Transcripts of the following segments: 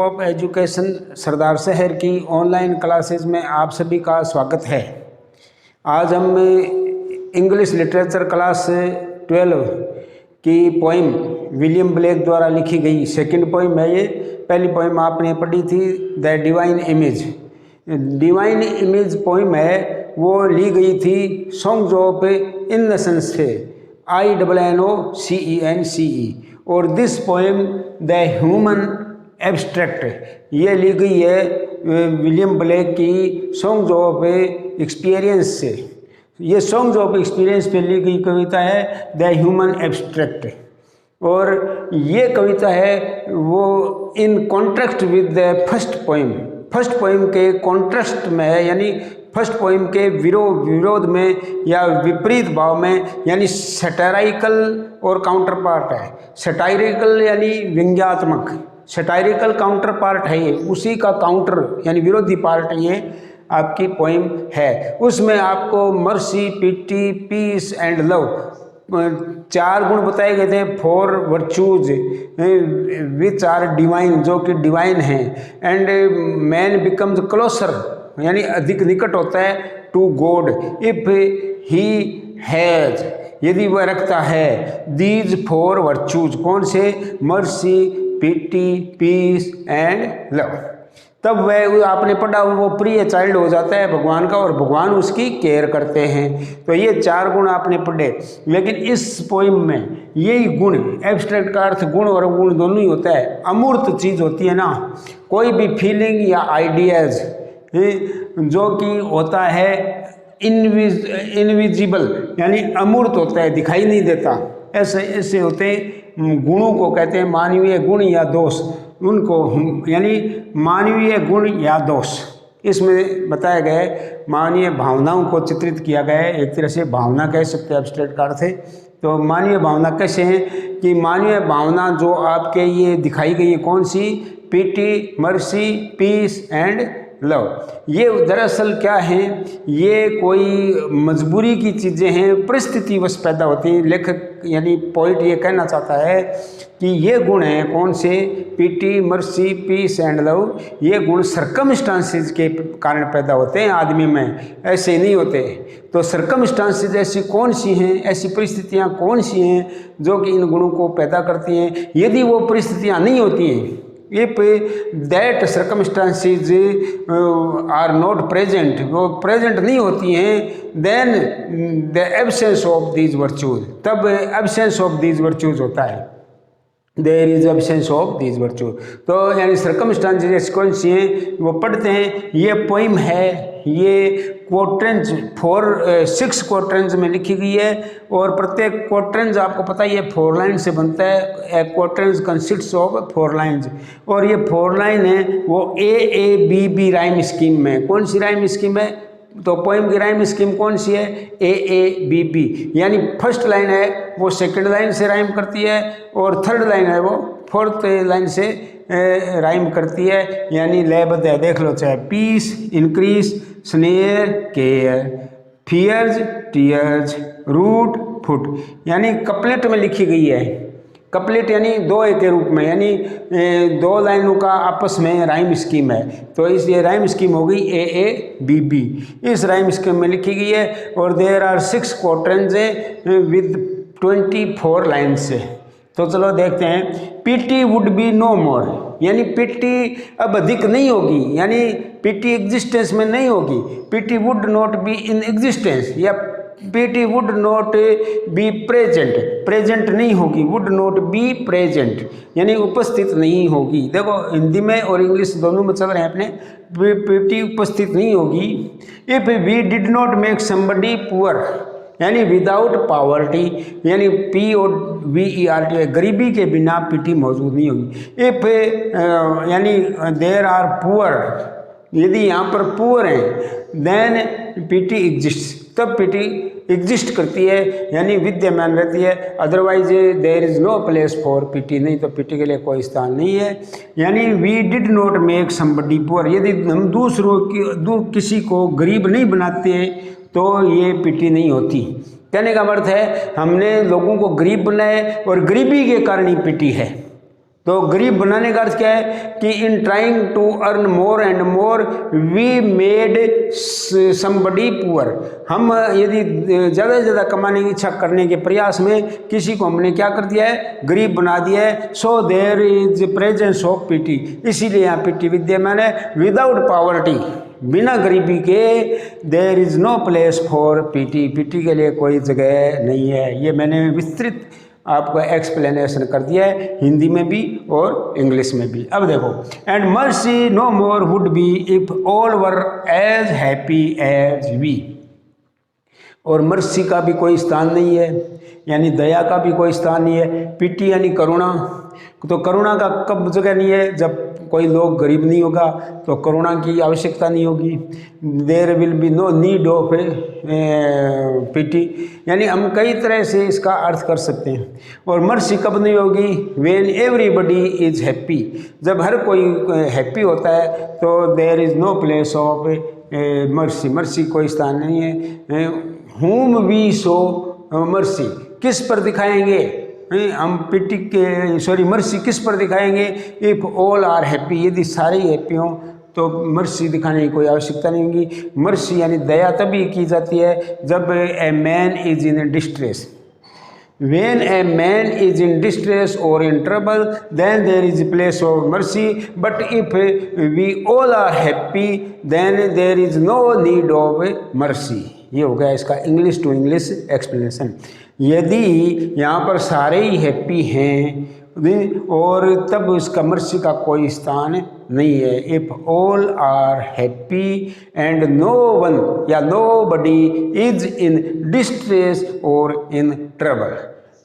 Of education सरदार शहर की online classes में आप सभी का स्वागत है। आज हम इंग्लिश लिटरेचर क्लास 12 की पोइम विलियम ब्लेक द्वारा लिखी गई सेकंड पोइम है ये। पहली पोइम आपने पढ़ी थी the divine image. Divine image poem है वो ली गई थी सॉन्ग्स ऑफ इनोसेंस से INNOCENCE और this poem the human abstract ये ली गई है विलियम ब्लेक की सॉन्ग्स ऑफ एक्सपीरियंस से। ये सॉन्ग्स ऑफ एक्सपीरियंस पे ली गई कविता है द ह्यूमन एब्स्ट्रैक्ट और ये कविता है वो in contrast with the first poem. First poem के कॉन्ट्रास्ट में है, यानी फर्स्ट पोइम के विरोध में या विपरीत भाव में, यानी सटायरिकल और काउंटर पार्ट है। सटायरिकल यानी व्यंग्यात्मक, सटायरिकल काउंटर पार्ट है ये, उसी का काउंटर यानी विरोधी पार्ट ये आपकी पोइम है। उसमें आपको mercy, pity, peace and love 4 गुण बताए गए थे। 4 वर्चूज विच आर डिवाइन, जो कि डिवाइन हैं। एंड मैन बिकम्स क्लोजर यानी अधिक निकट होता है to God if he has, यदि वह रखता है दीज 4 वर्चूज। कौन से? Mercy, pity, peace and love. तब वह आपने पढ़ा वो प्रिय चाइल्ड हो जाता है भगवान का और भगवान उसकी केयर करते हैं। तो ये 4 गुण आपने पढ़े। लेकिन इस पोइम में यही गुण, एब्स्ट्रैक्ट का अर्थ गुण और गुण दोनों ही होता है। अमूर्त चीज़ होती है ना, कोई भी फीलिंग या आइडियाज जो कि होता है इनविजिबल यानी अमूर्त होता है, दिखाई नहीं देता, ऐसे होते गुणों को कहते हैं मानवीय गुण या दोष। उनको यानी मानवीय गुण या दोष इसमें बताया गया है। मानवीय भावनाओं को चित्रित किया गया है, एक तरह से भावना कह सकते हैं एब्स्ट्रैक्ट का अर्थ है। तो मानवीय भावना कैसे है कि मानवीय भावना जो आपके ये दिखाई गई है कौन सी? पिटी, मर्सी, पीस एंड लव। ये दरअसल क्या है, ये कोई मजबूरी की चीज़ें हैं, परिस्थितिवश पैदा होती हैं। लेखक यानी पोइट ये कहना चाहता है कि ये गुण हैं कौन से? पिटी, मर्सी, पीस एंड लव। ये गुण सर्कमस्टांसेस के कारण पैदा होते हैं आदमी में, ऐसे नहीं होते। तो सर्कमस्टांसेस ऐसी कौन सी हैं, ऐसी परिस्थितियाँ कौन सी हैं जो कि इन गुणों को पैदा करती हैं? यदि वो परिस्थितियाँ नहीं होती हैं, if that circumstances are not present, वो प्रेजेंट नहीं होती हैं, then the absence of these virtues, तब absence of these virtues होता है। There is absence of these virtues। तो यानी circumstances कौन सी हैं वो पढ़ते हैं। ये पोइम है, ये क्वार्टेंस 6 क्वार्टेंस में लिखी गई है और प्रत्येक क्वार्टेंस आपको पता ही है 4 लाइन से बनता है। क्वार्टेंस कंसिस्ट्स ऑफ 4 लाइन्स और ये 4 लाइन है वो AABB राइम स्कीम में। कौन सी राइम स्कीम है? तो पोइम की राइम स्कीम कौन सी है? AABB, यानी फर्स्ट लाइन है वो सेकंड लाइन से राइम करती है और थर्ड लाइन है वो फोर्थ लाइन से राइम करती है, यानी लयबद्ध है। देख लो, चाहे peace, increase, snare, care, fears, tears, root, foot, यानी कपलेट में लिखी गई है। कपलेट यानी 2 के रूप में, यानी 2 लाइनों का आपस में राइम स्कीम है। तो इस ये राइम स्कीम हो गई AABB, इस राइम स्कीम में लिखी गई है। और देयर आर 6 क्वार्टेंस विद 24 लाइन्स से। तो चलो देखते हैं। पीटी वुड बी नो मोर, यानी पीटी अब अधिक नहीं होगी, यानी पीटी एग्जिस्टेंस में नहीं होगी। PT would not be in existence, या PT would not be present, present नहीं होगी। वुड नॉट बी प्रेजेंट यानी उपस्थित नहीं होगी। देखो हिंदी में और इंग्लिश दोनों में चल रहे हैं अपने। पीटी उपस्थित नहीं होगी। If we did not make somebody poor, यानी विदाउट पावर्टी, यानी POVERT, गरीबी के बिना पीटी मौजूद नहीं होगी। इफ यानी देर आर पुअर, यदि यहाँ पर पुअर हैं, देन पीटी एग्जिस्ट, तब पीटी एग्जिस्ट करती है यानी विद्यमान रहती है। Otherwise there is no place for pity, नहीं तो पीटी के लिए कोई स्थान नहीं है। यानी we did not make somebody poor, यदि हम किसी को गरीब नहीं बनाते तो ये पीटी नहीं होती। कहने का अर्थ है हमने लोगों को गरीब बनाए और गरीबी के कारण ही पीटी है। तो गरीब बनाने का अर्थ क्या है कि in trying to earn more and more we made somebody poor. हम यदि ज़्यादा से ज़्यादा कमाने की इच्छा करने के प्रयास में किसी को हमने क्या कर दिया है, गरीब बना दिया है। So there is presence of pity, इसीलिए यहाँ पीटी विद्यमान है। विदाउट पॉवर्टी, बिना गरीबी के there is no place for pity, pity के लिए कोई जगह नहीं है। ये मैंने विस्तृत आपको एक्सप्लेनेशन कर दिया है हिंदी में भी और इंग्लिश में भी। अब देखो, and mercy no more would be if all were as happy as we. और मर्सी का भी कोई स्थान नहीं है, यानी दया का भी कोई स्थान नहीं है। पीटी यानी करुणा, तो करुणा का कब जगह नहीं है, जब कोई लोग गरीब नहीं होगा तो करुणा की आवश्यकता नहीं होगी। There will be no need of pity, यानी हम कई तरह से इसका अर्थ कर सकते हैं। और मर्सी कब नहीं होगी, व्हेन एवरीबडी इज हैप्पी, जब हर कोई हैप्पी होता है तो there is no place of mercy, mercy कोई स्थान नहीं है। whom वी शो मर्सी, किस पर दिखाएंगे हम पिटी के मर्सी किस पर दिखाएंगे, इफ़ ऑल आर हैप्पी, यदि सारे हैप्पी हों तो मर्सी दिखाने की कोई आवश्यकता नहीं होगी। मर्सी यानी दया तभी की जाती है जब a man is in distress. When a man is in distress or in trouble, then there is a place of mercy. But if we all are happy, then there is no need of mercy. ये हो गया इसका English to English explanation. यदि यहाँ पर सारे ही happy हैं और तब उसका मर्सी का कोई स्थान नहीं है। If all are happy and no one या nobody is in distress or in trouble,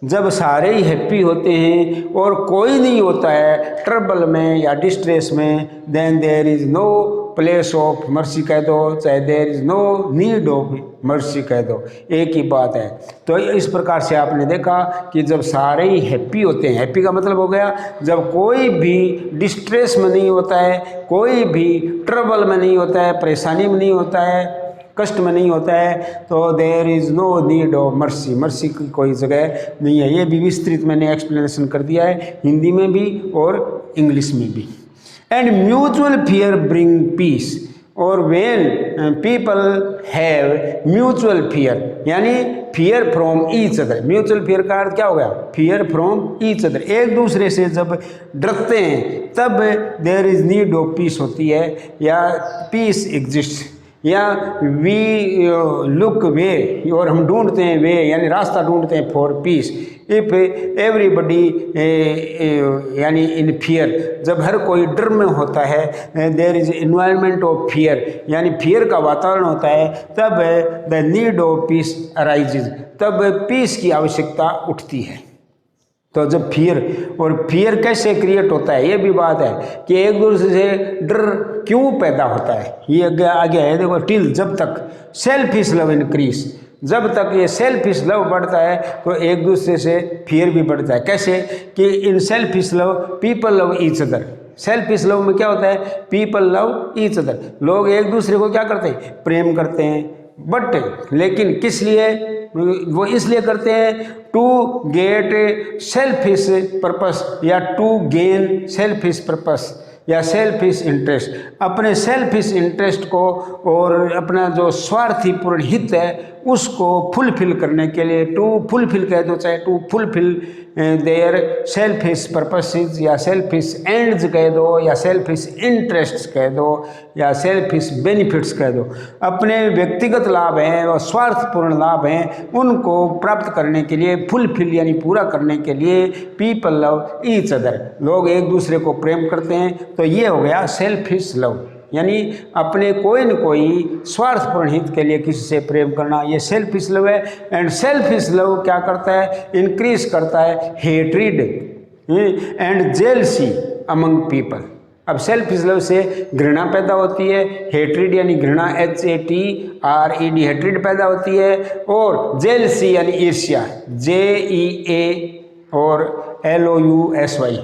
जब सारे ही हैप्पी होते हैं और कोई नहीं होता है ट्रबल में या डिस्ट्रेस में, then there is no place of mercy कह दो, चाहे there is no need of mercy कह दो, एक ही बात है। तो इस प्रकार से आपने देखा कि जब सारे ही हैप्पी होते हैं, हैप्पी का मतलब हो गया जब कोई भी डिस्ट्रेस में नहीं होता है, कोई भी ट्रबल में नहीं होता है, परेशानी में नहीं होता है, कष्ट में नहीं होता है, तो there is no need of mercy, mercy की कोई जगह नहीं है। ये भी विस्तृत मैंने एक्सप्लेनेशन कर दिया है हिंदी में भी और इंग्लिश में भी। And mutual fear bring peace, और when people have mutual fear, यानी fear from each other. Mutual fear का अर्थ क्या हो गया, फियर फ्रॉम ईच अदर, एक दूसरे से जब डरते हैं तब there is need of peace होती है या पीस एग्जिस्ट, या वी लुक वे, और हम ढूंढते हैं वे यानी रास्ता ढूंढते हैं फॉर पीस। इफ़ एवरीबडी यानी इन फियर, जब हर कोई डर में होता है, there is environment of fear, यानी फियर का वातावरण होता है, तब the need of peace arises, तब पीस की आवश्यकता उठती है। तो जब फियर, और फियर कैसे क्रिएट होता है ये भी बात है कि एक दूसरे से डर क्यों पैदा होता है, ये आगे है देखो। टिल, जब तक सेल्फिश लव इंक्रीज, जब तक ये सेल्फिश लव बढ़ता है तो एक दूसरे से फियर भी बढ़ता है। कैसे कि in selfish love people love each other, selfish love में क्या होता है, पीपल लव ईच अदर, लोग एक दूसरे को क्या करते हैं, प्रेम करते हैं। बट लेकिन किस लिए, वो इसलिए करते हैं टू गेट सेल्फिश पर्पस या टू गेन सेल्फिश पर्पस या सेल्फिश इंटरेस्ट, अपने सेल्फिश इंटरेस्ट को और अपना जो स्वार्थीपूर्ण हित है उसको फुलफिल करने के लिए, टू फुलफिल कह दो चाहे to fulfil their selfish purposes या सेल्फिश एंड्स कह दो या सेल्फिश इंटरेस्ट्स कह दो या सेल्फिश बेनिफिट्स कह दो, अपने व्यक्तिगत लाभ हैं और स्वार्थपूर्ण लाभ हैं उनको प्राप्त करने के लिए, फुलफिल यानी पूरा करने के लिए पीपल लव ईच अदर, लोग एक दूसरे को प्रेम करते हैं। तो ये हो गया सेल्फिश लव, यानी अपने कोई न कोई स्वार्थपूर्ण हित के लिए किसी से प्रेम करना, ये सेल्फिश लव है। एंड सेल्फिश लव क्या करता है, इंक्रीज करता है hatred and jealousy among people. अब सेल्फिश लव से घृणा पैदा होती है, हेट्रिड यानी घृणा HATRED हेट्रिड पैदा होती है, और जेलसी यानी ईर्ष्या JEA और LOUSY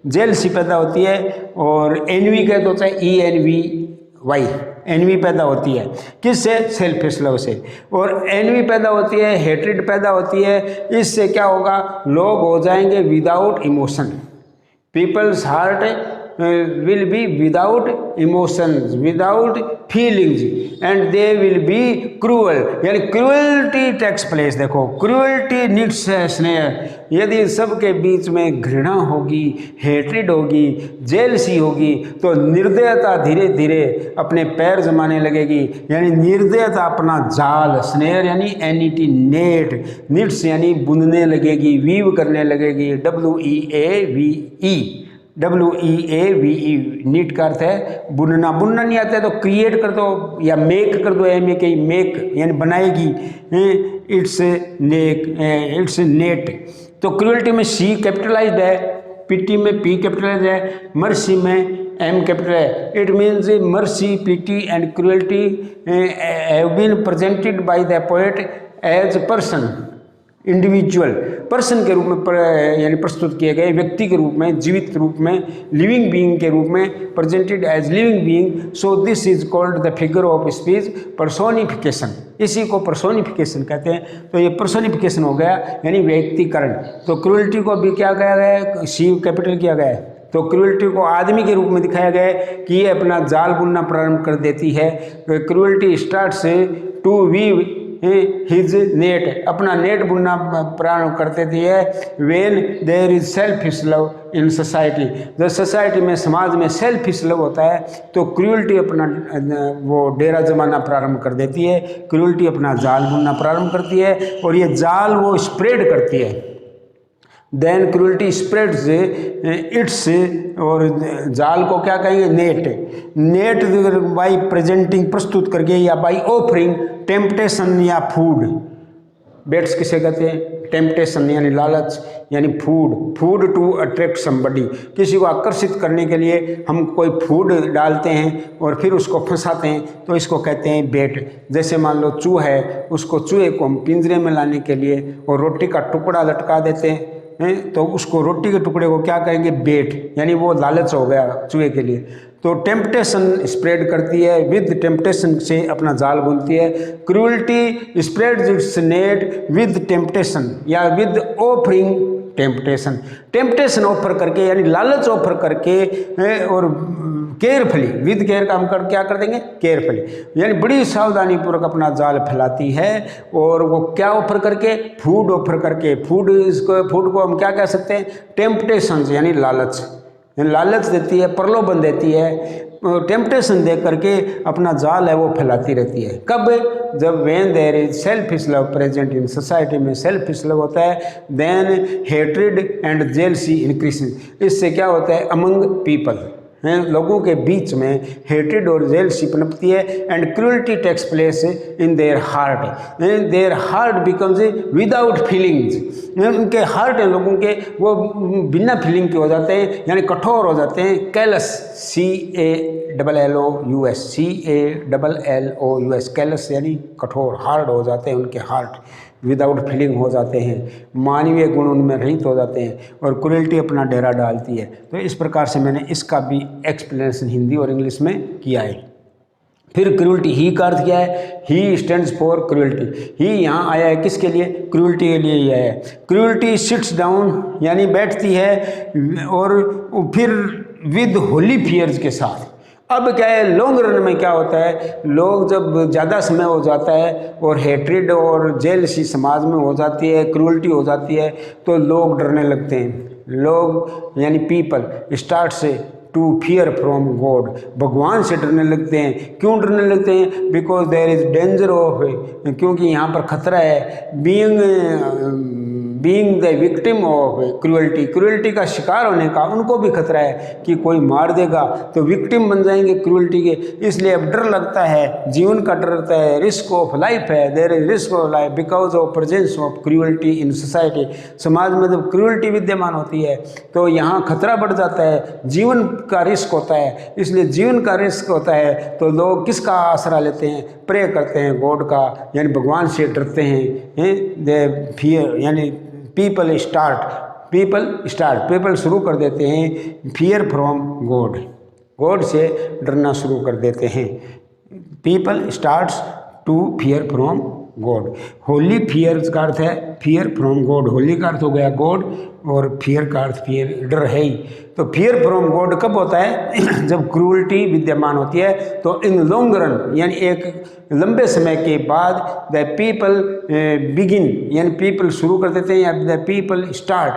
जेलसी पैदा होती है, और एनवी कह दो चाहे ENVY एनवी पैदा होती है। किससे, सेल्फिश लव से। और एनवी पैदा होती है, हेट्रिड पैदा होती है, इससे क्या होगा, लोग हो जाएंगे without emotion, People's heart will be without emotions, without feelings, and they will be cruel. यानी cruelty takes place. देखो cruelty needs snare. यदि सबके बीच में घृणा होगी, हेट्रेड होगी, जेलसी होगी, तो निर्दयता धीरे धीरे अपने पैर जमाने लगेगी। यानी निर्दयता अपना जाल, स्नेयर यानी एनिटी, नेट, निट्स यानी बुनने लगेगी, वीव करने लगेगी। WEAVE, नीट का अर्थ है बुनना। बुनना नहीं आता है तो क्रिएट कर दो या मेक कर दो, मेक यानी बनाएगी। It's net. तो क्रूएल्टी में सी कैपिटलाइज्ड है, पिटी में पी कैपिटलाइज्ड है, मर्सी में एम कैपिटल है। It means mercy, pity and cruelty have been presented by the poet as person, individual person के रूप में यानी प्रस्तुत किए गए, व्यक्ति के रूप में, जीवित रूप में, लिविंग बीइंग के रूप में, presented as living being. So this is called the figure of speech, personification. इसी को पर्सोनिफिकेशन कहते हैं। तो ये पर्सोनिफिकेशन हो गया यानी व्यक्तिकरण। तो क्रूएल्टी को भी क्या कहा गया है, सी कैपिटल किया गया है। तो क्रूएल्टी को आदमी के रूप में दिखाया गया है कि ये अपना जाल बुनना प्रारंभ कर देती है। Cruelty starts to weave his net, अपना नेट बुनना प्रारंभ कर देती है। When there is selfish love in society, जब सोसाइटी में, समाज में सेल्फिश लव होता है तो क्रूएल्टी अपना वो डेरा जमाना प्रारंभ कर देती है। क्रूएल्टी अपना जाल बुनना प्रारंभ करती है और ये जाल वो स्प्रेड करती है। देन क्रूएल्टी स्प्रेड्स इट्स, और जाल को क्या कहेंगे, नेट बाई प्रेजेंटिंग, प्रस्तुत करके, या बाई ऑफरिंग टेम्पटेशन या फूड। बेट्स किसे कहते हैं, टेम्पटेशन यानी लालच, यानी फूड टू अट्रैक्ट समबडी, किसी को आकर्षित करने के लिए हम कोई फूड डालते हैं और फिर उसको फंसाते हैं, तो इसको कहते हैं बेट। जैसे मान लो चूहा है, उसको चूहे को हम पिंजरे में लाने के लिए और रोटी का टुकड़ा लटका देते हैं, तो उसको रोटी के टुकड़े को क्या कहेंगे, बेट, यानी वो लालच हो गया चूहे के लिए। तो टेम्पटेशन स्प्रेड करती है, विद टेम्पटेशन से अपना जाल बुनती है। Cruelty spreads it's net with temptation या विद ऑफरिंग टेम्पटेशन ऑफर करके, यानी लालच ऑफर करके, और केयरफुली, विद केयर का हम क्या कर देंगे, केयरफुली, यानी बड़ी सावधानी पूर्वक अपना जाल फैलाती है। और वो क्या ऑफर करके, फूड ऑफर करके। फूड को हम क्या कह सकते हैं, टेम्पटेशन यानी लालच देती है, प्रलोभन देती है, टेम्पटेशन दे करके अपना जाल है वो फैलाती रहती है। कब, जब when there is selfish love present in society में सेल्फिश लव होता है, then hatred and jealousy increases. इससे क्या होता है, अमंग पीपल, लोगों के बीच में हेट्रेड और जेलसी पनपती है। And cruelty takes place in their heart becomes without feelings. उनके हार्ट हैं लोगों के, वो बिना फीलिंग के हो जाते हैं, यानी कठोर हो जाते हैं। कैलस, CALLOUS, कैलस यानी कठोर, हार्ड हो जाते हैं उनके हार्ट, विदाउट फीलिंग हो जाते हैं, मानवीय गुण उनमें रहित हो जाते हैं, और क्रूएल्टी अपना डेरा डालती है। तो इस प्रकार से मैंने इसका भी एक्सप्लेनेशन हिंदी और इंग्लिश में किया है। फिर क्रूएल्टी, ही का अर्थ क्या है, ही स्टैंड्स फॉर क्रूएल्टी। ही यहाँ आया है किसके लिए, क्रूएल्टी के लिए ही आया है। क्रूएल्टी सिट्स डाउन यानी बैठती है, और फिर विद होली फियर्स के साथ। अब क्या है, लॉन्ग रन में क्या होता है, लोग जब ज़्यादा समय हो जाता है और हेट्रेड और जेलसी समाज में हो जाती है, क्रूएल्टी हो जाती है, तो लोग डरने लगते हैं। लोग यानी people starts to fear from God, भगवान से डरने लगते हैं। क्यों डरने लगते हैं, because there is danger of, क्योंकि यहाँ पर खतरा है, being the victim of cruelty का शिकार होने का उनको भी खतरा है कि कोई मार देगा तो विक्टिम बन जाएंगे क्रूएल्टी के। इसलिए अब डर लगता है, जीवन का डर लगता है, रिस्क ऑफ लाइफ है, there is risk of life because of presence of cruelty in society. समाज में जब क्रूएल्टी विद्यमान होती है तो यहाँ खतरा बढ़ जाता है, जीवन का रिस्क होता है। इसलिए जीवन का रिस्क होता है तो लोग किसका आसरा लेते हैं, प्रे करते हैं गॉड का, यानी भगवान से डरते हैं। दे फियर यानी पीपल शुरू कर देते हैं फियर फ्रॉम गॉड से डरना शुरू कर देते हैं। People starts to fear from God. Holy fear का अर्थ है फियर फ्रॉम गॉड, होली का अर्थ हो गया गॉड और फियर का अर्थ फियर डर है ही। तो फियर फ्रॉम गॉड कब होता है जब क्रूअल्टी विद्यमान होती है। तो इन लॉन्ग रन यानी एक लंबे समय के बाद द पीपल बिगिन यानी पीपल शुरू कर देते हैं या the people start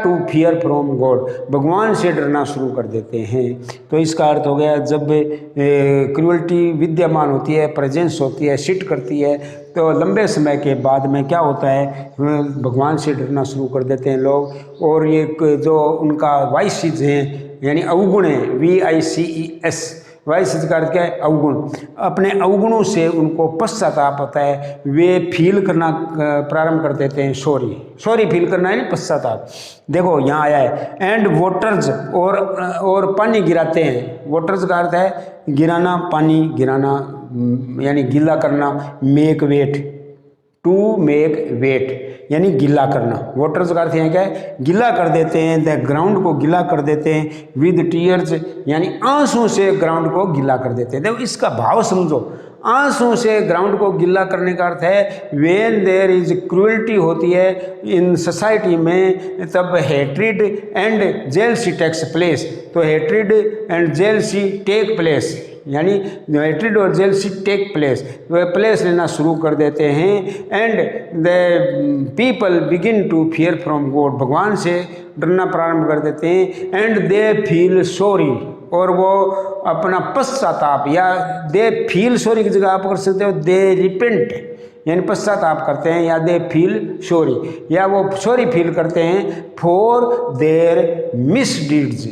to fear from God, भगवान से डरना शुरू कर देते हैं। तो इसका अर्थ हो गया जब क्रूअल्टी विद्यमान होती है, प्रेजेंस होती है, सिट करती है, तो लंबे समय के बाद में क्या होता है भगवान से डरना शुरू कर देते हैं लोग। और ये जो उनका वाइसेस हैं यानी अवगुण हैं, VICES, वाइसेस का अर्थ क्या है अवगुण, अपने अवगुणों से उनको पश्चाताप होता है, वे फील करना प्रारंभ कर देते हैं सॉरी फील करना है पश्चाताप। देखो यहाँ आया है एंड वाटर्स और पानी गिराते हैं। वाटर्स का अर्थ है गिराना, पानी गिराना यानी गीला करना, make wet, to make wet यानी गीला करना। वाटर्स का अर्थ यहाँ क्या है गीला कर देते हैं, द ग्राउंड को गीला कर देते हैं, विद टीयर्स यानी आंसू से ग्राउंड को गीला कर देते हैं। देखो इसका भाव समझो, आंसू से ग्राउंड को गीला करने का अर्थ है व्हेन देयर इज क्रूअल्टी होती है इन सोसाइटी में, तब hatred and jealousy takes place. तो hatred and jealousy take place यानी हेट्रिड और जेलसी टेक प्लेस, वह प्लेस लेना शुरू कर देते हैं। And the people begin to fear from God, भगवान से डरना प्रारंभ कर देते हैं। एंड दे फील सॉरी, और वो अपना पश्चाताप या दे फील सॉरी की जगह आप कर सकते हो दे रिपेंट यानी पश्चाताप करते हैं, या दे फील सॉरी या वो सॉरी फील करते हैं फॉर देयर मिसडीड्स,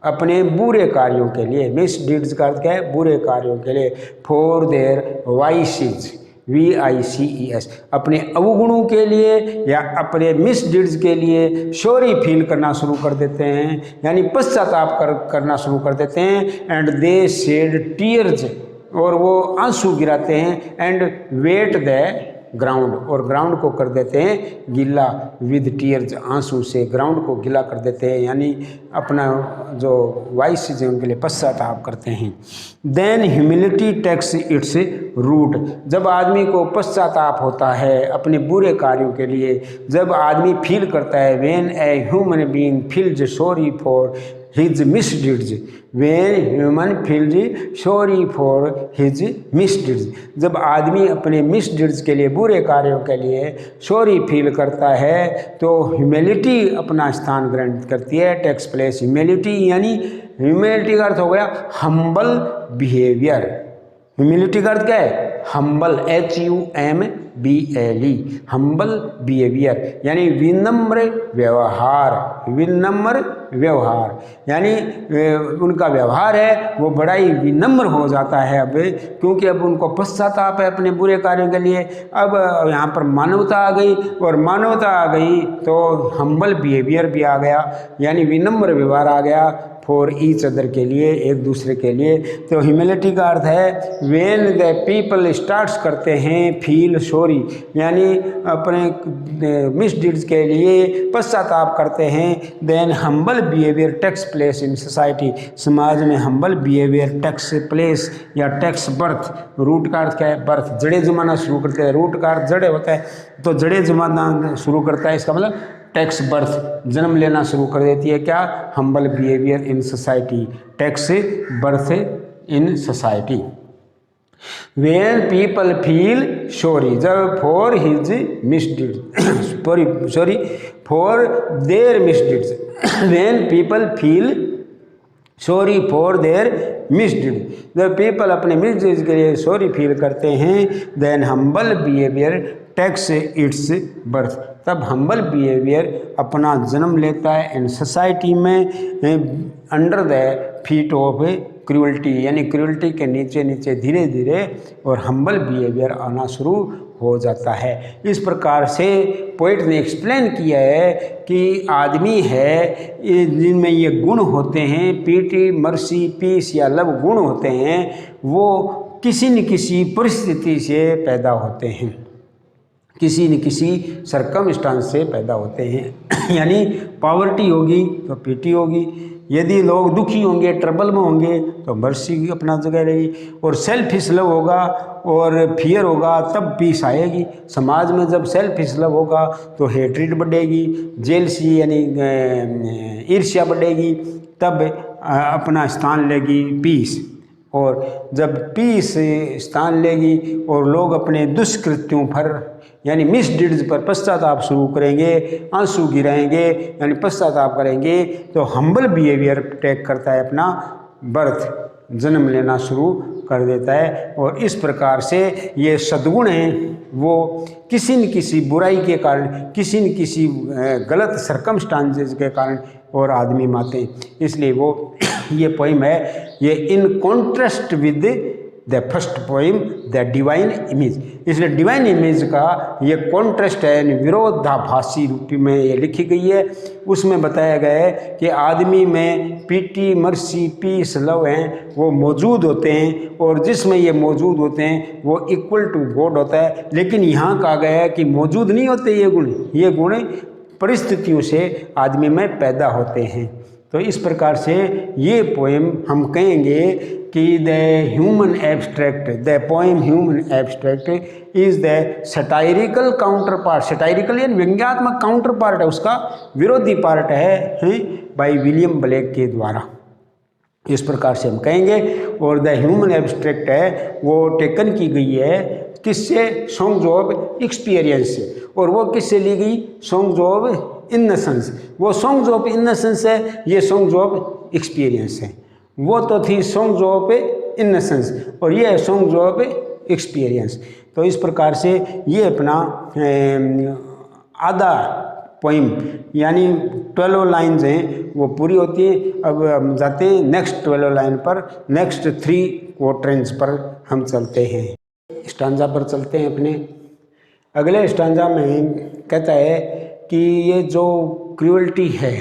अपने बुरे कार्यों के लिए। मिसडीड्स का अर्थ क्या है बुरे कार्यों के लिए। फॉर देयर वाइसेस, VICES, अपने अवगुणों के लिए या अपने मिसडीड्स के लिए सॉरी फील करना शुरू कर देते हैं यानी पश्चाताप करना शुरू कर देते हैं। एंड दे शेड टीयर्स, और वो आंसू गिराते हैं। एंड वेट द ग्राउंड, और ग्राउंड को कर देते हैं गीला, विद टीयर्स आंसू से ग्राउंड को गीला कर देते हैं यानी अपना जो वाइस है उनके लिए पश्चाताप करते हैं। Then humility takes its root, जब आदमी को पश्चाताप होता है अपने बुरे कार्यों के लिए, जब आदमी फील करता है when a human being feels sorry for his misdeeds, when human feels sorry for his misdeeds, जब आदमी अपने मिसडीड्स के लिए बुरे कार्यों के लिए सॉरी फील करता है तो ह्यूमिलिटी अपना स्थान ग्रहण करती है, टेक्स प्लेस। ह्यूमिलिटी यानी ह्यूमिलिटी का अर्थ हो गया हम्बल बिहेवियर। ह्यूमिलिटी का अर्थ क्या है हम्बल, HUMBLE, हम्बल बिहेवियर यानी विनम्र व्यवहार, विनम्र व्यवहार यानी उनका व्यवहार है वो बड़ा ही विनम्र हो जाता है अब, क्योंकि अब उनको पश्चाताप है अपने बुरे कार्यों के लिए। अब यहाँ पर मानवता आ गई, और मानवता आ गई तो हम्बल बिहेवियर भी आ गया यानी विनम्र व्यवहार आ गया फॉर ईच अदर के लिए, एक दूसरे के लिए। तो ह्यूमिलिटी का अर्थ है व्हेन द पीपल स्टार्ट्स करते हैं फील सॉरी यानी अपने मिसडीड्स के लिए पश्चाताप करते हैं। Then humble behaviour takes place in society, समाज में हम्बल बिहेवियर टेक्स प्लेस या टेक्स बर्थ। रूट का अर्थ क्या है बर्थ, जड़े जमाना शुरू करते हैं, रूट का अर्थ जड़े होता है, तो जड़े जमाना शुरू करता है, इसका मतलब टेक्स बर्थ जन्म लेना शुरू कर देती है। क्या humble behaviour in society, takes birth in society. When people feel sorry, जब for his misdeeds sorry for their misdeeds, when people feel sorry for their misdeed, जब पीपल अपने मिसडीड्स के लिए सॉरी फील करते हैं, then humble behaviour takes its birth, तब humble behaviour अपना जन्म लेता है इन सोसाइटी में under the feet of cruelty यानी क्रूअल्टी के नीचे नीचे धीरे धीरे और हम्बल बिहेवियर आना शुरू हो जाता है। इस प्रकार से पोइट ने एक्सप्लेन किया है कि आदमी है जिनमें ये गुण होते हैं, पीटी, मर्सी, पीस या लव गुण होते हैं, वो किसी न किसी परिस्थिति से पैदा होते हैं, किसी न किसी सरकमस्टांस से पैदा होते हैं। यानी पॉवर्टी होगी तो पीटी होगी, यदि लोग दुखी होंगे, ट्रबल में होंगे, तो मर्सी अपना जगह रहेगी। और सेल्फिश लव होगा और फियर होगा तब पीस आएगी। समाज में जब सेल्फिश लव होगा तो हेट्रेड बढ़ेगी, जेलसी यानी ईर्ष्या बढ़ेगी, तब अपना स्थान लेगी पीस। और जब पीस स्थान लेगी और लोग अपने दुष्कृत्यों पर यानी मिसडीड्स पर पश्चाताप शुरू करेंगे, आंसू गिराएंगे यानी पश्चाताप करेंगे, तो हम्बल बिहेवियर टेक करता है, अपना बर्थ जन्म लेना शुरू कर देता है। और इस प्रकार से ये सद्गुण हैं वो किसी न किसी बुराई के कारण, किसी न किसी गलत सरकमस्टांसेस के कारण और आदमी में आते हैं। इसलिए वो ये पोइम है, ये in contrast with the first poem the divine image. इसलिए डिवाइन इमेज का ये कॉन्ट्रास्ट है, विरोधाभासी रूप में ये लिखी गई है। उसमें बताया गया है कि आदमी में पीटी, मर्सी, पीस, लव हैं वो मौजूद होते हैं, और जिसमें ये मौजूद होते हैं वो इक्वल टू गॉड होता है। लेकिन यहाँ कहा गया है कि मौजूद नहीं होते ये गुण परिस्थितियों से आदमी में पैदा होते हैं। तो इस प्रकार से ये पोएम हम कहेंगे कि the human abstract, the poem human abstract is the satirical counter part. Satirical यानी व्यंग्यात्मक काउंटर पार्ट है, उसका विरोधी पार्ट है बाय विलियम ब्लेक के द्वारा। इस प्रकार से हम कहेंगे। और द ह्यूमन एब्स्ट्रैक्ट है वो टेकन की गई है किससे? सॉन्ग्स ऑफ एक्सपीरियंस से। और वो किससे ली गई? Songs of इनसेंस। वो सॉन्ग्स ऑफ इनसेंस है, ये सॉन्ग्स ऑफ एक्सपीरियंस है। वो तो थी सॉन्ग्स ऑफ इनसेंस और ये है सॉन्ग्स ऑफ एक्सपीरियंस। तो इस प्रकार से ये अपना आधा पोइम यानी 12 लाइन्स हैं वो पूरी होती हैं। अब हम जाते हैं नेक्स्ट 12 लाइन पर, नेक्स्ट 3 क्वार्टर्स पर हम चलते हैं, स्टांजा पर चलते हैं। अपने अगले स्टांजा में कहता है कि ये जो क्रूअल्टी है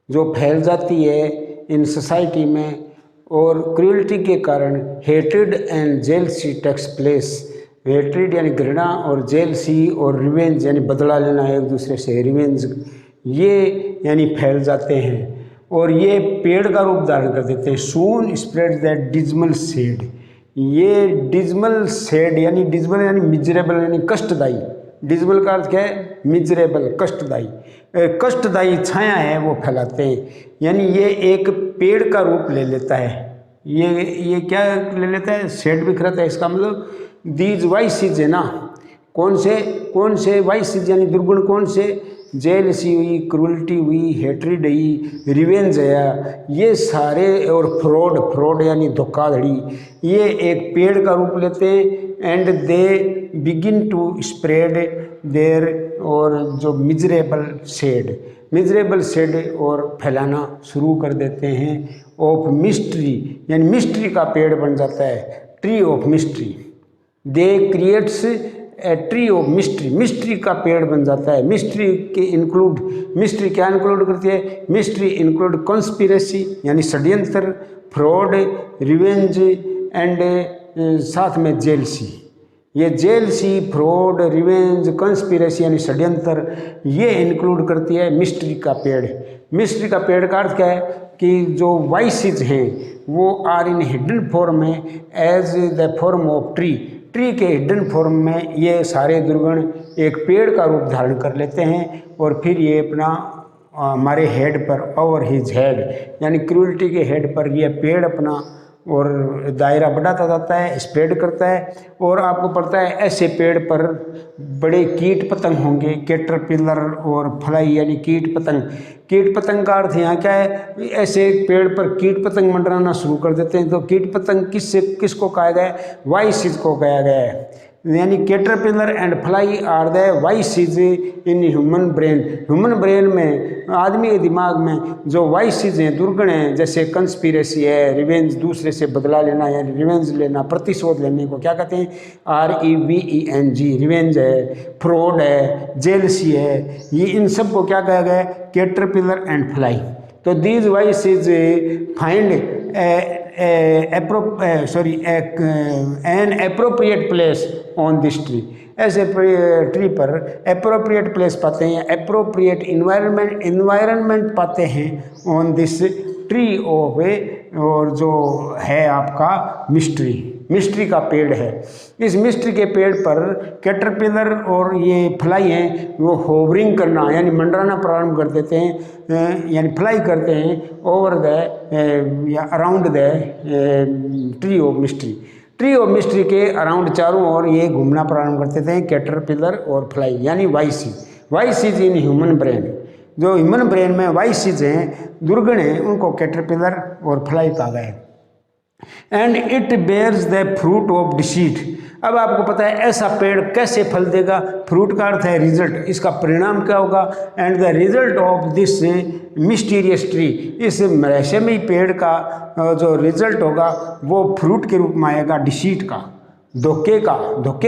जो फैल जाती है इन सोसाइटी में, और क्रूअल्टी के कारण hatred and jealousy takes place. Hatred यानी घृणा और जेलसी और रिवेंज यानी बदला लेना एक दूसरे से, रिवेंज, ये यानी फैल जाते हैं और ये पेड़ का रूप धारण कर देते हैं। सून स्प्रेड दैट डिजमल सेड। ये डिजमल सेड यानी डिजमल यानी मिजरेबल यानी कष्टदायी। डिजमल का अर्थ क्या है? मिजरेबल, कष्टदायी। कष्टदायी छाया है वो फैलाते हैं, यानी ये एक पेड़ का रूप ले लेता है। ये क्या ले लेता है? सेड बिखरता है। इसका मतलब दीज वाइसेज है ना, कौन से वाइसेज यानी दुर्गुण कौन से? जेलसी हुई, क्रूअल्टी हुई, हेट्रेड हुई, रिवेंज है, ये सारे, और फ्रॉड यानी धोखाधड़ी, ये एक पेड़ का रूप लेते हैं। And they begin to spread there, और जो मिजरेबल सेड और फैलाना शुरू कर देते हैं। ऑफ मिस्ट्री यानी मिस्ट्री का पेड़ बन जाता है, tree of mystery. They creates a tree of mystery, mystery का पेड़ बन जाता है। मिस्ट्री के इंक्लूड, मिस्ट्री क्या इंक्लूड करती है? मिस्ट्री इंक्लूड कॉन्स्पिरेसी यानी षड्यंत्र, फ्रॉड, रिवेंज एंड साथ में जेलसी। ये जेलसी, फ्रॉड, रिवेंज, कॉन्स्पिरेसी यानी षड्यंत्र, ये इंक्लूड करती है मिस्ट्री का पेड़। मिस्ट्री का पेड़ का अर्थ क्या है? कि जो वाइसेज हैं वो आर इन हिडन फॉर्म में as the form of tree. Tree के हिडन फॉर्म में ये सारे दुर्गुण एक पेड़ का रूप धारण कर लेते हैं, और फिर ये अपना हमारे हेड पर, ओवर हिज हेड यानी क्रूअल्टी के हेड पर ये पेड़ अपना और दायरा बढ़ाता जाता है, स्प्रेड करता है। और आपको पता है ऐसे पेड़ पर बड़े कीट पतंग होंगे, कैटरपिलर और फ्लाई यानी कीट पतंग। कीट पतंग का अर्थ यहाँ क्या है? ऐसे पेड़ पर कीट पतंग मंडराना शुरू कर देते हैं। तो कीट पतंग किसको कहा गया है? वाइसेज को कहा गया है। यानी caterpillar and fly are the vices in human brain. Human brain में, आदमी के दिमाग में जो वाइसेज हैं, दुर्गुण हैं, जैसे कंस्पिरेसी है, रिवेंज, दूसरे से बदला लेना यानी रिवेंज लेना, प्रतिशोध लेने को क्या कहते हैं? REVENG, रिवेंज है, फ्रॉड है, जेलसी है, ये इन सब को क्या कहा गया है? Caterpillar and fly. तो these vices find an appropriate place on this tree। ऐसे ट्री पर appropriate place पाते हैं, appropriate environment पाते हैं on this ट्री ऑफ और जो है आपका मिस्ट्री का पेड़ है। इस मिस्ट्री के पेड़ पर कैटरपिलर और ये फ्लाई हैं वो होवरिंग करना यानी मंडराना प्रारंभ कर देते हैं, यानी फ्लाई करते हैं ओवर द या around the tree of mystery के अराउंड चारों ओर ये घूमना प्रारंभ कर देते हैं कैटरपिलर और फ्लाई यानी वाइसीज इन ह्यूमन ब्रेन। जो ह्यूमन ब्रेन में वाइसीज हैं, दुर्गुण हैं, उनको कैटरपिलर और फ्लाई कहा गया है। And it bears the fruit of deceit. अब आपको पता है ऐसा पेड़ कैसे फल देगा, फ्रूट का अर्थ है रिजल्ट, इसका परिणाम क्या होगा। And the result of this mysterious tree, इस रहस्यमयी पेड़ का जो रिजल्ट होगा वो फ्रूट के रूप में आएगा, डिसीट का, धोखे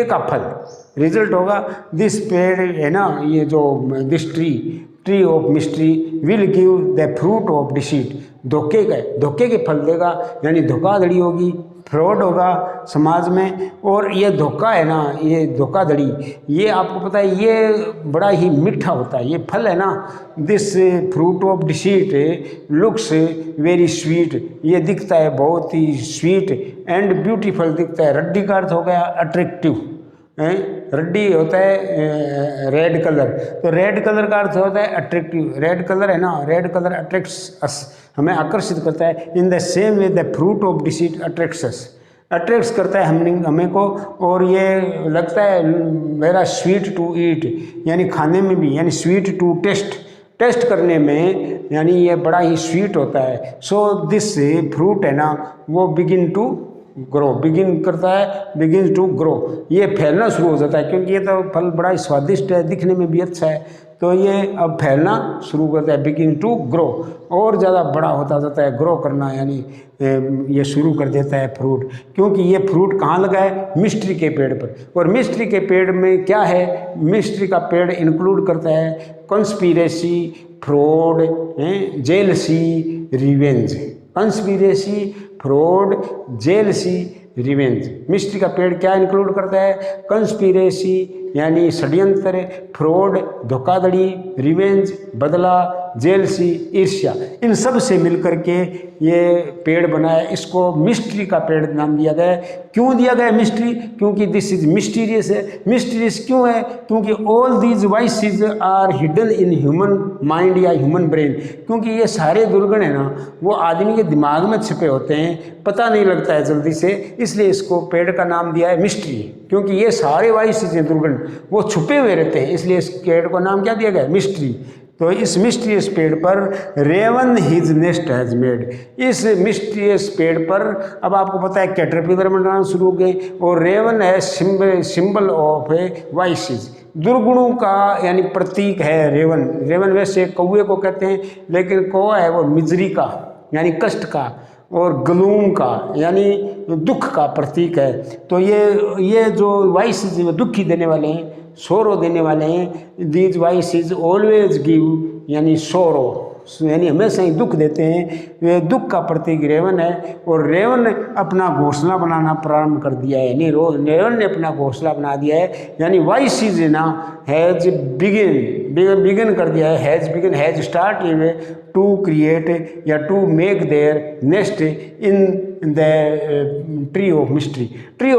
का फल रिजल्ट होगा। दिस पेड़ है ना, ये जो this tree of mystery will give the fruit of deceit, धोखे के फल देगा, यानी धोखाधड़ी होगी, फ्रॉड होगा समाज में। और ये धोखा है ना, ये धोखाधड़ी, ये आपको पता है ये बड़ा ही मीठा होता है, ये फल है ना। This fruit of deceit looks very sweet, ये दिखता है बहुत ही स्वीट एंड ब्यूटीफुल दिखता है। रड्डी का अर्थ हो गया अट्रैक्टिव, रड्डी होता है रेड कलर, तो रेड कलर का अर्थ होता है अट्रैक्टिव। रेड कलर है ना, रेड कलर अट्रैक्ट्स अस, हमें आकर्षित करता है। In the same way the fruit of deceit attracts us, attracts करता है हमें को। और ये लगता है वेरा स्वीट टू ईट, यानी खाने में भी, यानी स्वीट टू टेस्ट करने में, यानी ये बड़ा ही स्वीट होता है। सो दिस फ्रूट है ना वो बिगिन टू ग्रो, ये फैलना शुरू हो जाता है, क्योंकि ये तो फल बड़ा ही स्वादिष्ट है, दिखने में भी अच्छा है, तो ये अब फैलना शुरू करता है, बिगिन टू ग्रो, और ज़्यादा बड़ा होता जाता है, ग्रो करना, यानी ये शुरू कर देता है फ्रूट। क्योंकि ये फ्रूट कहाँ लगा है, मिस्ट्री के पेड़ पर। और मिस्ट्री के पेड़ में क्या है, मिस्ट्री का पेड़ इंक्लूड करता है conspiracy, fraud, jealousy, revenge. Conspiracy, fraud, jealousy, revenge. Mystery का पेड़ क्या इंक्लूड करता है, कंस्पिरेसी यानी षड्यंत्र, फ्रॉड धोखाधड़ी, रिवेंज बदला, जेलसी ईर्ष्या, इन सब से मिलकर के ये पेड़ बना है। इसको मिस्ट्री का पेड़ नाम दिया गया है। क्यों दिया गया मिस्ट्री, क्योंकि दिस इज मिस्टीरियस है। मिस्टीरियस क्यों है, क्योंकि all these vices are hidden in human mind या ह्यूमन ब्रेन, क्योंकि ये सारे दुर्गुण है ना वो आदमी के दिमाग में छिपे होते हैं, पता नहीं लगता है जल्दी से, इसलिए इसको पेड़ का नाम दिया है मिस्ट्री। क्योंकि ये सारे वाइसेस हैं दुर्गुण, वो छुपे हुए रहते हैं, इसलिए इस पेड़ को नाम क्या दिया गया, मिस्ट्री। तो इस मिस्टीरियस पेड़ पर raven his nest has made, इस मिस्टीरियस पेड़ पर अब आपको पता है कैटरपिलर बनाना शुरू हो गए, और रेवन है सिंबल ऑफ वाइसेस, दुर्गुणों का यानी प्रतीक है रेवन। रेवन वैसे कौए को कहते हैं, लेकिन कौआ है वो मिजरी का यानी कष्ट का, और ग्लूम का यानी दुख का प्रतीक है। तो ये जो वाइसेस दुखी देने वाले हैं, सोरो देने वाले हैं, दीज वाइसेस ऑलवेज गिव यानी सोरो, यानी हमेशा ही दुख देते हैं, वे दुख का प्रतीक रेवन है। और रेवन ने अपना घोंसला बनाना प्रारंभ कर दिया है, यानी रेवन ने अपना घोंसला बना दिया है, यानी वाइसेस ना हैज बिगिन कर दिया है, हैज स्टार्ट टू क्रिएट या to make their nest in the tree of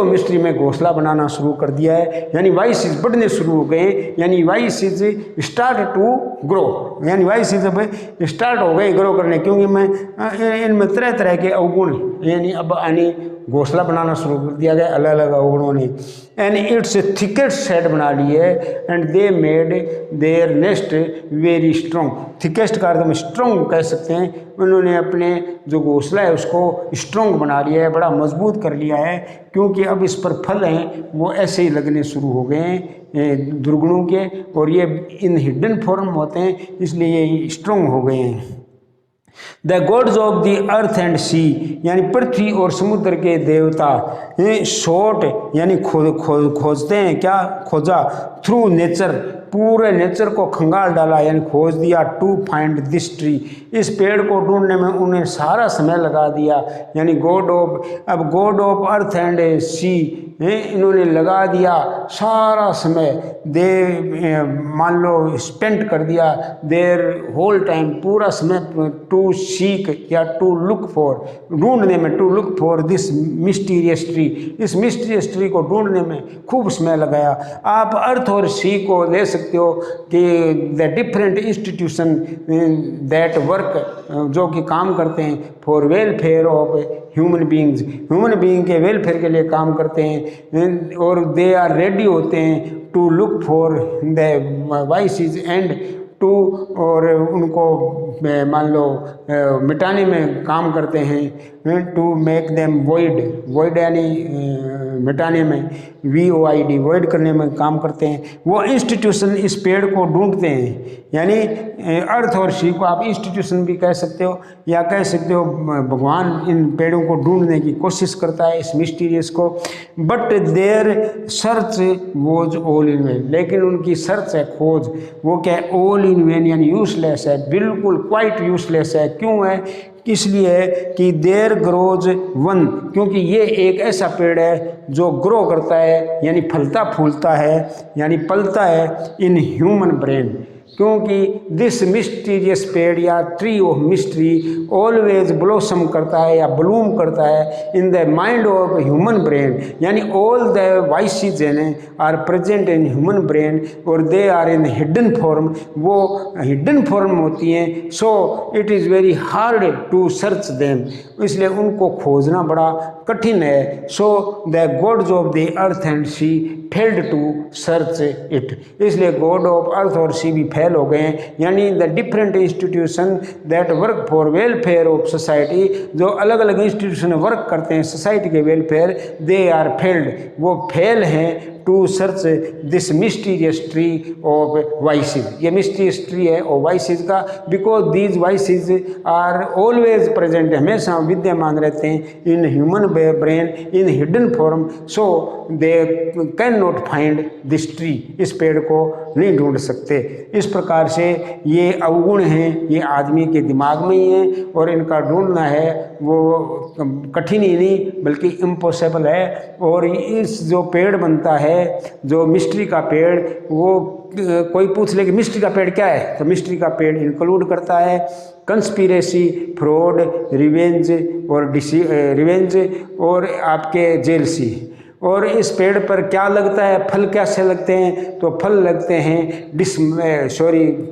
mystery में घोंसला बनाना शुरू कर दिया है, यानी वाइसेस बढ़ने शुरू हो गए, यानी वाइसेस स्टार्ट टू ग्रो, यानी वाइसेस अब स्टार्ट हो गए ग्रो करने, क्योंकि मैं इनमें तरह तरह के अवगुण यानी अब घोंसला बनाना शुरू कर दिया गया अलग अलग अवगुणों ने। एंड इट्स थिकेस्ट शेड बना ली है, and they made their nest very strong. Thickest का अर्थ हम स्ट्रॉन्ग कह सकते हैं, उन्होंने अपने जो घोंसला है उसको स्ट्रॉन्ग बना लिया है, बड़ा मजबूत कर लिया है, क्योंकि अब इस पर फल हैं वो ऐसे ही लगने शुरू हो गए हैं दुर्गुणों के, और ये इन हिडन फॉर्म होते हैं, इसलिए ये स्ट्रॉन्ग हो गए हैं। The gods of the earth and sea, यानी पृथ्वी और समुद्र के देवता, शॉट यानी खोजते हैं, क्या खोजा, थ्रू नेचर, पूरे नेचर को खंगाल डाला यानी खोज दिया, टू फाइंड दिस ट्री, इस पेड़ को ढूंढने में उन्हें सारा समय लगा दिया, यानी गॉड ऑफ अर्थ एंड सी इन्होंने लगा दिया सारा समय, दे मान लो स्पेंड कर दिया देर होल टाइम, पूरा समय टू टू सीक या टू लुक फॉर, ढूंढने में, to look for this mysterious tree, इस मिस्टीरियस ट्री को ढूंढने में खूब समय लगाया। आप अर्थ और सी को ले सकते हो कि the different institution that work, जो कि काम करते हैं for welfare of human beings, human being के वेलफेयर के लिए काम करते हैं, और दे आर रेडी होते हैं to look for the vices and to, और उनको मान लो मिटाने में काम करते हैं, to make them void, void यानी मिटाने में, VOID वॉइड करने में काम करते हैं। वो इंस्टीट्यूशन इस पेड़ को ढूंढते हैं, यानी अर्थ और सी को आप इंस्टीट्यूशन भी कह सकते हो, या कह सकते हो भगवान इन पेड़ों को ढूंढने की कोशिश करता है, इस मिस्टीरियस को। But their search was all in vain, लेकिन उनकी सर्च है, खोज, वो क्या है, ऑल इन वेन यानी यूजलेस है, बिल्कुल क्वाइट यूजलेस है। क्यों है? इसलिए कि देयर ग्रोज वन, क्योंकि ये एक ऐसा पेड़ है जो ग्रो करता है यानी फलता फूलता है यानी पलता है इन ह्यूमन ब्रेन, क्योंकि दिस मिस्टीरियस पेड़ या tree of mystery always blossom करता है या ब्लूम करता है in the mind of human brain, यानी all the vices are present in human brain और they are in hidden form, वो हिडन फॉर्म होती हैं। So it is very hard to search them, इसलिए उनको खोजना बड़ा कठिन है। So the gods of the earth and C failed to search it, इसलिए गॉड ऑफ अर्थ और सी भी फेल हो गए हैं, यानी the different institution that work for welfare of society, जो अलग अलग इंस्टीट्यूशन वर्क करते हैं सोसाइटी के वेलफेयर, दे आर फेल्ड, वो फेल हैं to search this mysterious tree of vices, ये मिस्टीरियस ट्री है और वाइसेस का, because these vices are always present, हमेशा विद्यमान रहते हैं in human brain in hidden form, so they can not find this tree, इस पेड़ को नहीं ढूंढ सकते। इस प्रकार से ये अवगुण हैं, ये आदमी के दिमाग में ही हैं और इनका ढूंढना है वो कठिन ही नहीं बल्कि इम्पॉसिबल है। और इस जो पेड़ बनता है, जो मिस्ट्री का पेड़, वो कोई पूछ ले कि मिस्ट्री का पेड़ क्या है, तो मिस्ट्री का पेड़ इंक्लूड करता है कंस्पिरेसी, फ्रॉड, रिवेंज और आपके जेलसी। और इस पेड़ पर क्या लगता है, फल कैसे लगते हैं, तो फल लगते हैं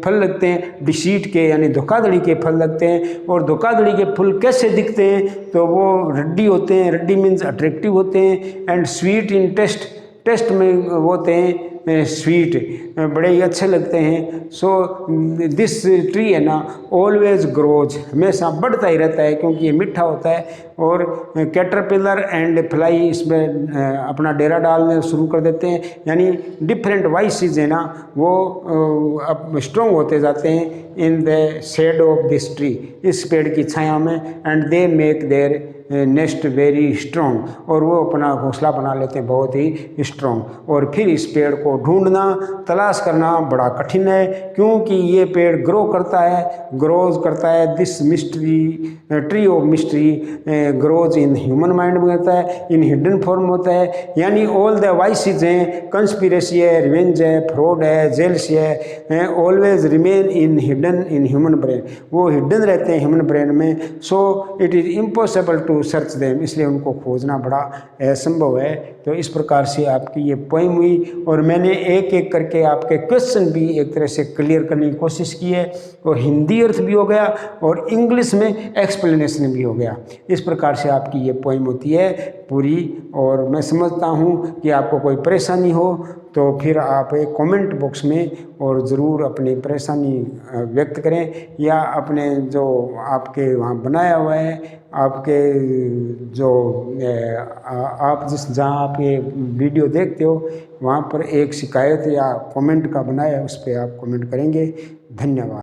फल लगते हैं डिसीट के, यानी धोखाधड़ी के फल लगते हैं। और धोखाधड़ी के फल कैसे दिखते हैं, तो वो रड्डी होते हैं, रड्डी मीन्स अट्रैक्टिव होते हैं, and sweet in taste, taste में होते हैं स्वीट, बड़े ही अच्छे लगते हैं। सो दिस ट्री है ना ऑलवेज ग्रोज, हमेशा बढ़ता ही रहता है क्योंकि ये मीठा होता है। और कैटरपिलर एंड फ्लाई इसमें अपना डेरा डालने शुरू कर देते हैं, यानी डिफरेंट वाइसेस है ना वो अब स्ट्रॉन्ग होते जाते हैं in the shade of this tree, इस पेड़ की छाया में, and they make their nest very strong, और वो अपना घोंसला बना लेते हैं बहुत ही स्ट्रॉन्ग। और फिर इस पेड़ को ढूंढना, तलाश करना बड़ा कठिन है, क्योंकि ये पेड़ ग्रोज करता है this mystery tree of mystery grows in human mind में होता है, इन हिडन फॉर्म होता है, यानी ऑल द वाइसेस हैं, कंस्पिरेसी है, रिवेंज है, फ्रॉड है, जेल्स है, always remain in hidden in human brain, वो हिडन रहते हैं ह्यूमन ब्रेन में। So it is impossible to search them, इसलिए उनको खोजना बड़ा असंभव है। तो इस प्रकार से आपकी ये पोइम हुई, और मैंने एक एक करके आपके क्वेश्चन भी एक तरह से क्लियर करने की कोशिश की है, और हिंदी अर्थ भी हो गया और इंग्लिश में एक्सप्लेनेशन भी हो गया। इस प्रकार से आपकी ये पोइम होती है पूरी। और मैं समझता हूँ कि आपको कोई परेशानी हो तो फिर आप एक कमेंट बॉक्स में और ज़रूर अपनी परेशानी व्यक्त करें, या अपने जो आपके वहाँ बनाया हुआ है, आपके जो आप जहाँ आप ये वीडियो देखते हो वहाँ पर एक शिकायत या कमेंट का बनाया है, उस पर आप कमेंट करेंगे। धन्यवाद।